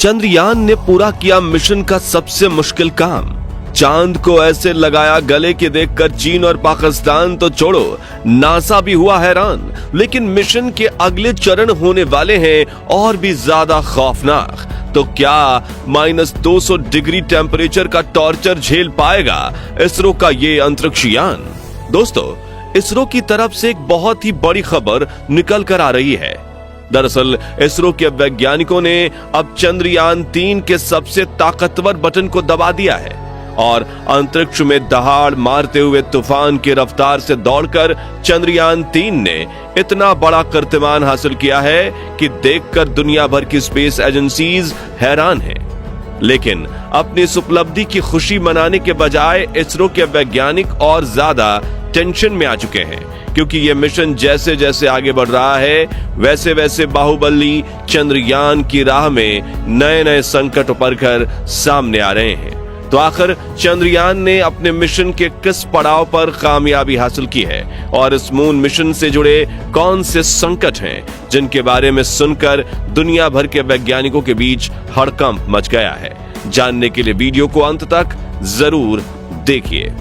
चंद्रयान ने पूरा किया मिशन का सबसे मुश्किल काम। चांद को ऐसे लगाया गले के देखकर चीन और पाकिस्तान तो छोड़ो, नासा भी हुआ हैरान। लेकिन मिशन के अगले चरण होने वाले हैं और भी ज्यादा खौफनाक। तो क्या -200 डिग्री टेम्परेचर का टॉर्चर झेल पाएगा इसरो का ये अंतरिक्ष यान? दोस्तों, इसरो की तरफ से एक बहुत ही बड़ी खबर निकल कर आ रही है। दरअसल इसरो के वैज्ञानिकों ने अब चंद्रयान 3 के सबसे ताकतवर बटन को दबा दिया है और अंतरिक्ष में दहाड़ मारते हुए तूफान की रफ्तार से दौड़कर चंद्रयान 3 ने इतना बड़ा कीर्तिमान हासिल किया है कि देखकर दुनिया भर की स्पेस एजेंसीज हैरान हैं। लेकिन अपनी इस उपलब्धि की खुशी मनाने के बजाय इसरो के वैज्ञानिक और ज्यादा टेंशन में आ चुके हैं, क्योंकि यह मिशन जैसे जैसे आगे बढ़ रहा है वैसे वैसे बाहुबली चंद्रयान की राह में नए नए संकट उभर कर सामने आ रहे हैं। तो आखिर चंद्रयान ने अपने मिशन के किस पड़ाव पर कामयाबी हासिल की है और इस मून मिशन से जुड़े कौन से संकट हैं जिनके बारे में सुनकर दुनिया भर के वैज्ञानिकों के बीच हड़कंप मच गया है? जानने के लिए वीडियो को अंत तक जरूर देखिए।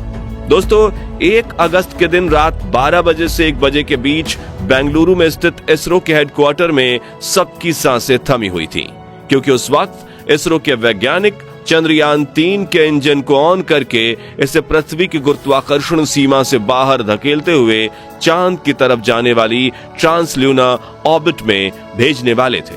दोस्तों, 1 अगस्त के दिन रात 12 बजे से 1 बजे के बीच बेंगलुरु में स्थित इसरो के हेडक्वार्टर में सबकी सांसें थमी हुई थीं, क्योंकि उस वक्त इसरो के वैज्ञानिक चंद्रयान 3 के इंजन को ऑन करके इसे पृथ्वी की गुरुत्वाकर्षण सीमा से बाहर धकेलते हुए चांद की तरफ जाने वाली ट्रांसल्यूनर ऑर्बिट में भेजने वाले थे।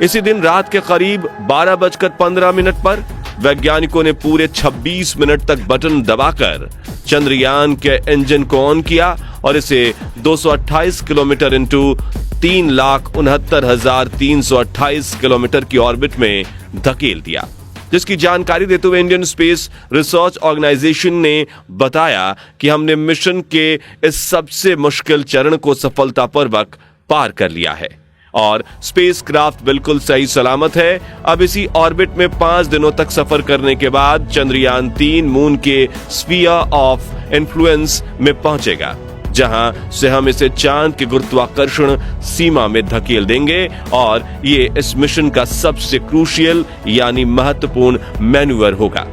इसी दिन रात के करीब 12:15 पर वैज्ञानिकों ने पूरे 26 मिनट तक बटन दबाकर चंद्रयान के इंजन को ऑन किया और इसे 228 किलोमीटर इंटू 3,69,328 किलोमीटर की ऑर्बिट में धकेल दिया, जिसकी जानकारी देते हुए इंडियन स्पेस रिसर्च ऑर्गेनाइजेशन ने बताया कि हमने मिशन के इस सबसे मुश्किल चरण को सफलतापूर्वक पार कर लिया है और स्पेसक्राफ्ट बिल्कुल सही सलामत है। अब इसी ऑर्बिट में 5 दिनों तक सफर करने के बाद चंद्रयान 3 मून के स्फीयर ऑफ इन्फ्लुएंस में पहुंचेगा, जहां से हम इसे चांद के गुरुत्वाकर्षण सीमा में धकेल देंगे और ये इस मिशन का सबसे क्रूशियल यानी महत्वपूर्ण मैन्यूवर होगा।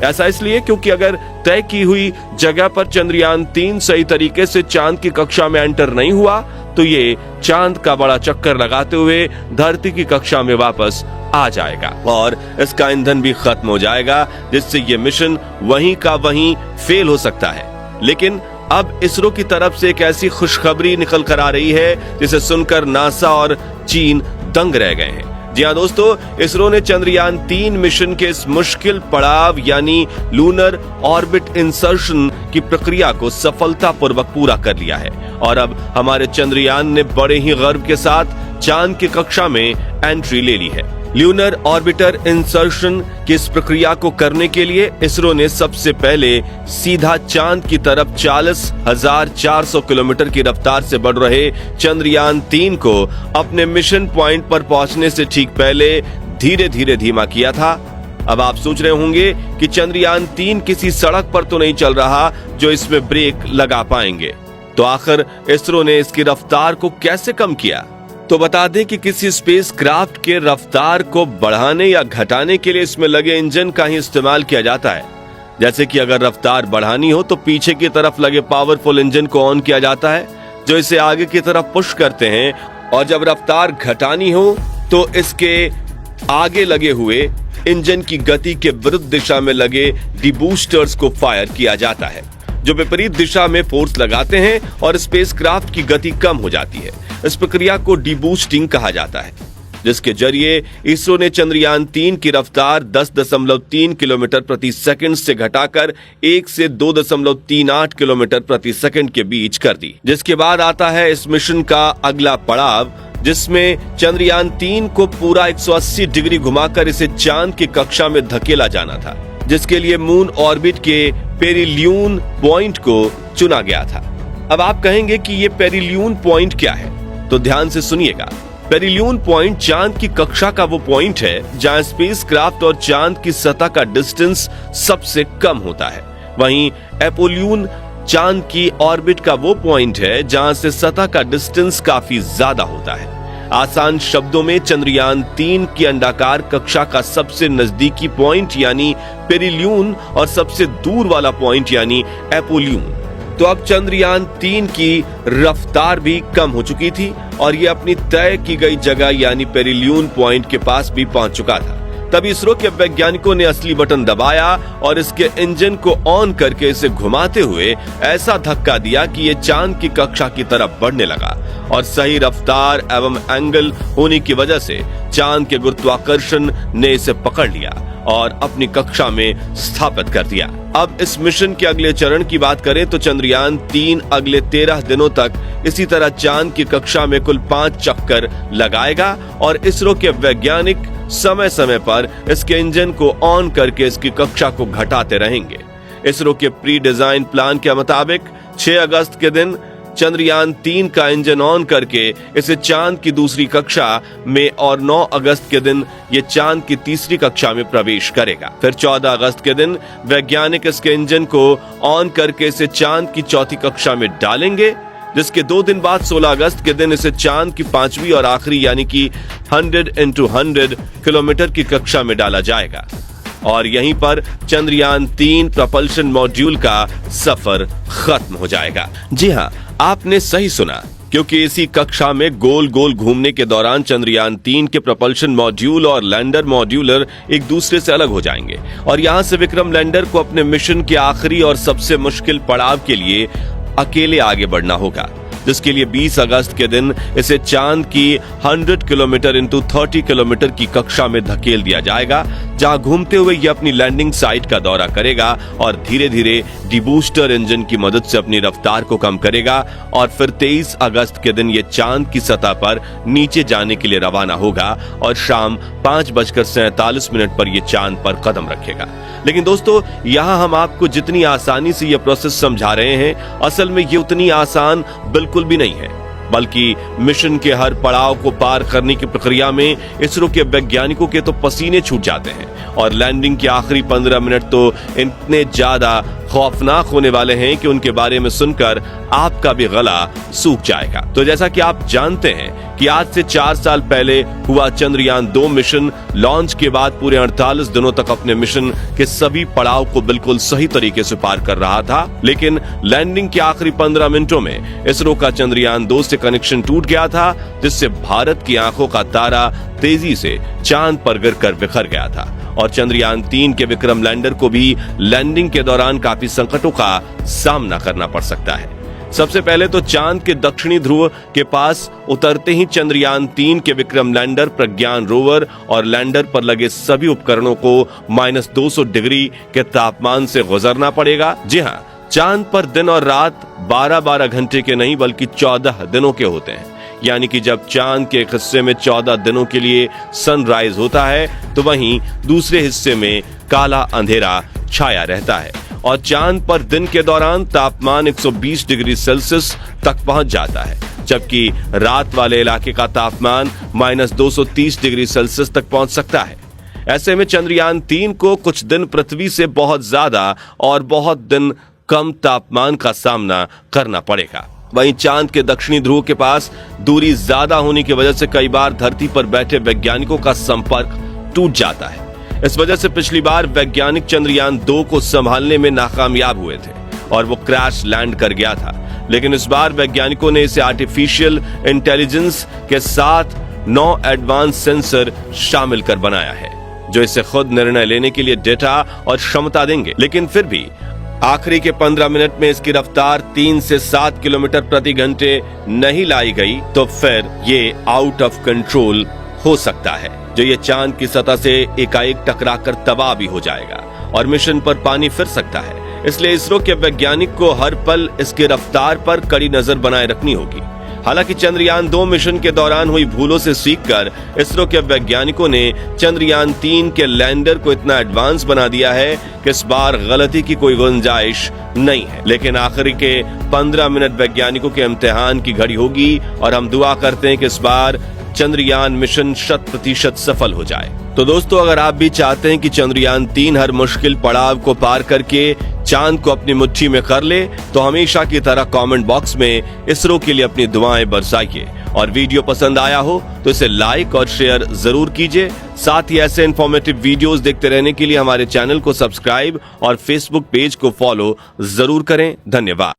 ऐसा इसलिए क्योंकि अगर तय की हुई जगह पर चंद्रयान 3 सही तरीके से चांद की कक्षा में एंटर नहीं हुआ तो ये चांद का बड़ा चक्कर लगाते हुए धरती की कक्षा में वापस आ जाएगा और इसका ईंधन भी खत्म हो जाएगा, जिससे ये मिशन वहीं का वहीं फेल हो सकता है। लेकिन अब इसरो की तरफ से एक ऐसी खुशखबरी निकल कर आ रही है जिसे सुनकर नासा और चीन दंग रह गए हैं। जी हाँ दोस्तों, इसरो ने चंद्रयान 3 मिशन के इस मुश्किल पड़ाव यानी लूनर ऑर्बिट इंसर्शन की प्रक्रिया को सफलतापूर्वक पूरा कर लिया है और अब हमारे चंद्रयान ने बड़े ही गर्व के साथ चांद की कक्षा में एंट्री ले ली है। ल्यूनर ऑर्बिटर इंसर्शन की इस प्रक्रिया को करने के लिए इसरो ने सबसे पहले सीधा चांद की तरफ 40,400 किलोमीटर की रफ्तार से बढ़ रहे चंद्रयान 3 को अपने मिशन पॉइंट पर पहुंचने से ठीक पहले धीरे धीरे धीमा किया था। अब आप सोच रहे होंगे कि चंद्रयान 3 किसी सड़क पर तो नहीं चल रहा जो इसमें ब्रेक लगा पाएंगे, तो आखिर इसरो ने इसकी रफ्तार को कैसे कम किया? तो बता दें कि किसी स्पेस क्राफ्ट के रफ्तार को बढ़ाने या घटाने के लिए इसमें लगे इंजन का ही इस्तेमाल किया जाता है। जैसे कि अगर रफ्तार बढ़ानी हो तो पीछे की तरफ लगे पावरफुल इंजन को ऑन किया जाता है जो इसे आगे की तरफ पुश करते हैं, और जब रफ्तार घटानी हो तो इसके आगे लगे हुए इंजन की गति के विरुद्ध दिशा में लगे डिबूस्टर्स को फायर किया जाता है, जो विपरीत दिशा में फोर्स लगाते हैं और स्पेसक्राफ्ट की गति कम हो जाती है। इस प्रक्रिया को डीबूस्टिंग कहा जाता है, जिसके जरिए इसरो ने चंद्रयान 3 की रफ्तार 10.3 किलोमीटर प्रति सेकंड से घटाकर 1 से 2.38 किलोमीटर प्रति सेकंड के बीच कर दी। जिसके बाद आता है इस मिशन का अगला पड़ाव, जिसमें चंद्रयान 3 को पूरा 180 डिग्री घुमाकर इसे चांद की कक्षा में धकेला जाना था, जिसके लिए मून ऑर्बिट के पेरिलियन पॉइंट को चुना गया था। अब आप कहेंगे कि ये पेरिलियन पॉइंट क्या है, तो ध्यान से सुनिएगा। पेरिलियन पॉइंट चांद की कक्षा का वो पॉइंट है जहां स्पेसक्राफ्ट और चांद की सतह का डिस्टेंस सबसे कम होता है। वहीं एपोलियन चांद की ऑर्बिट का वो पॉइंट है जहां से सतह का डिस्टेंस काफी ज्यादा होता है। आसान शब्दों में चंद्रयान 3 की अंडाकार कक्षा का सबसे नजदीकी पॉइंट यानी पेरिलियन और सबसे दूर वाला पॉइंट यानी एपोलियन। तो अब चंद्रयान 3 की रफ्तार भी कम हो चुकी थी और ये अपनी तय की गई जगह यानी पेरिलियन पॉइंट के पास भी पहुंच चुका था। तब इसरो के वैज्ञानिकों ने असली बटन दबाया और इसके इंजन को ऑन करके इसे घुमाते हुए ऐसा धक्का दिया कि ये चांद की कक्षा की तरफ बढ़ने लगा और सही रफ्तार एवं एंगल होने की वजह से चांद के गुरुत्वाकर्षण ने इसे पकड़ लिया और अपनी कक्षा में स्थापित कर दिया। अब इस मिशन के अगले चरण की बात करें तो चंद्रयान 3 अगले 13 दिनों तक इसी तरह चांद की कक्षा में कुल 5 चक्कर लगाएगा और इसरो के वैज्ञानिक समय समय पर इसके इंजन को ऑन करके इसकी कक्षा को घटाते रहेंगे। इसरो के प्री डिजाइन प्लान के मुताबिक 6 अगस्त के दिन चंद्रयान 3 का इंजन ऑन करके इसे चांद की दूसरी कक्षा में और 9 अगस्त के दिन ये चांद की तीसरी कक्षा में प्रवेश करेगा। फिर 14 अगस्त के दिन वैज्ञानिक इसके इंजन को ऑन करके इसे चांद की चौथी कक्षा में डालेंगे, जिसके 2 दिन बाद 16 अगस्त के दिन इसे चांद की 5वीं और आखिरी यानी कि 100 × 100 किलोमीटर की कक्षा में डाला जाएगा और यहीं पर चंद्रयान 3 प्रपल्शन मॉड्यूल का सफर खत्म हो जाएगा। जी हाँ, आपने सही सुना, क्योंकि इसी कक्षा में गोल गोल घूमने के दौरान चंद्रयान 3 के प्रपल्शन मॉड्यूल और लैंडर मॉड्यूलर एक दूसरे से अलग हो जाएंगे और यहां से विक्रम लैंडर को अपने मिशन के आखिरी और सबसे मुश्किल पड़ाव के लिए अकेले आगे बढ़ना होगा, जिसके लिए 20 अगस्त के दिन इसे चांद की 100 किलोमीटर × 30 किलोमीटर की कक्षा में धकेल दिया जाएगा, जहां घूमते हुए यह अपनी लैंडिंग साइट का दौरा करेगा और धीरे धीरे डीबूस्टर इंजन की मदद से अपनी रफ्तार को कम करेगा और फिर 23 अगस्त के दिन यह चांद की सतह पर नीचे जाने के लिए रवाना होगा और शाम 5:47 पर यह चांद पर कदम रखेगा। लेकिन दोस्तों, यहां हम आपको जितनी आसानी से यह प्रोसेस समझा रहे हैं, असल में ये उतनी आसान बिल्कुल भी नहीं है, बल्कि मिशन के हर पड़ाव को पार करने की प्रक्रिया में इसरो के वैज्ञानिकों के तो पसीने छूट जाते हैं और लैंडिंग के आखिरी 15 मिनट तो इतने ज्यादा खौफनाक होने वाले हैं कि उनके बारे में सुनकर आपका भी गला सूख जाएगा। तो जैसा कि आप जानते हैं कि आज से 4 साल पहले हुआ चंद्रयान 2 मिशन लॉन्च के बाद पूरे 48 दिनों तक अपने मिशन के सभी पड़ाव को बिल्कुल सही तरीके से पार कर रहा था, लेकिन लैंडिंग के आखिरी 15 मिनटों में इसरो का चंद्रयान 2 से कनेक्शन टूट गया था, जिससे भारत की आंखों का तारा तेजी से चांद पर गिरकर बिखर गया था और चंद्रयान 3 के विक्रम लैंडर को भी लैंडिंग के दौरान काफी संकटों का सामना करना पड़ सकता है। सबसे पहले तो चांद के दक्षिणी ध्रुव के पास उतरते ही चंद्रयान 3 के विक्रम लैंडर, प्रज्ञान रोवर और लैंडर पर लगे सभी उपकरणों को -200 डिग्री के तापमान से गुजरना पड़ेगा। जी हाँ, चांद पर दिन और रात 12-12 घंटे के नहीं बल्कि 14 दिनों के होते हैं, यानी कि जब चांद के एक हिस्से में 14 दिनों के लिए सनराइज होता है तो वहीं दूसरे हिस्से में काला अंधेरा छाया रहता है और चांद पर दिन के दौरान तापमान 120 डिग्री सेल्सियस तक पहुंच जाता है, जबकि रात वाले इलाके का तापमान -230 डिग्री सेल्सियस तक पहुंच सकता है। ऐसे में चंद्रयान 3 को कुछ दिन पृथ्वी से बहुत ज्यादा और बहुत दिन कम तापमान का सामना करना पड़ेगा। वहीं चांद के दक्षिणी ध्रुव के पास दूरी ज्यादा होने की वजह से कई बार धरती पर बैठे वैज्ञानिकों का संपर्क टूट जाता है। इस वजह से पिछली बार वैज्ञानिक चंद्रयान 2 को संभालने में नाकामयाब हुए थे और वो क्रैश लैंड कर गया था, लेकिन इस बार वैज्ञानिकों ने इसे आर्टिफिशियल इंटेलिजेंस के साथ 9 एडवांस सेंसर शामिल कर बनाया है, जो इसे खुद निर्णय लेने के लिए डेटा और क्षमता देंगे। लेकिन फिर भी आखिरी के 15 मिनट में इसकी रफ्तार 3 से 7 किलोमीटर प्रति घंटे नहीं लाई गई तो फिर ये आउट ऑफ कंट्रोल हो सकता है, जो ये चांद की सतह से एकाएक टकराकर तबाह भी हो जाएगा और मिशन पर पानी फिर सकता है। इसलिए इसरो के वैज्ञानिक को हर पल इसकी रफ्तार पर कड़ी नजर बनाए रखनी होगी। हालांकि चंद्रयान 2 मिशन के दौरान हुई भूलों से सीखकर इसरो के वैज्ञानिकों ने चंद्रयान 3 के लैंडर को इतना एडवांस बना दिया है कि इस बार गलती की कोई गुंजाइश नहीं है। लेकिन आखिरी के 15 मिनट वैज्ञानिकों के इम्तिहान की घड़ी होगी और हम दुआ करते हैं कि इस बार चंद्रयान मिशन 100% सफल हो जाए। तो दोस्तों, अगर आप भी चाहते हैं कि चंद्रयान 3 हर मुश्किल पड़ाव को पार करके चांद को अपनी मुट्ठी में कर ले, तो हमेशा की तरह कमेंट बॉक्स में इसरो के लिए अपनी दुआएं बरसाइए और वीडियो पसंद आया हो तो इसे लाइक और शेयर जरूर कीजिए। साथ ही ऐसे इंफॉर्मेटिव वीडियोस देखते रहने के लिए हमारे चैनल को सब्सक्राइब और फेसबुक पेज को फॉलो जरूर करें। धन्यवाद।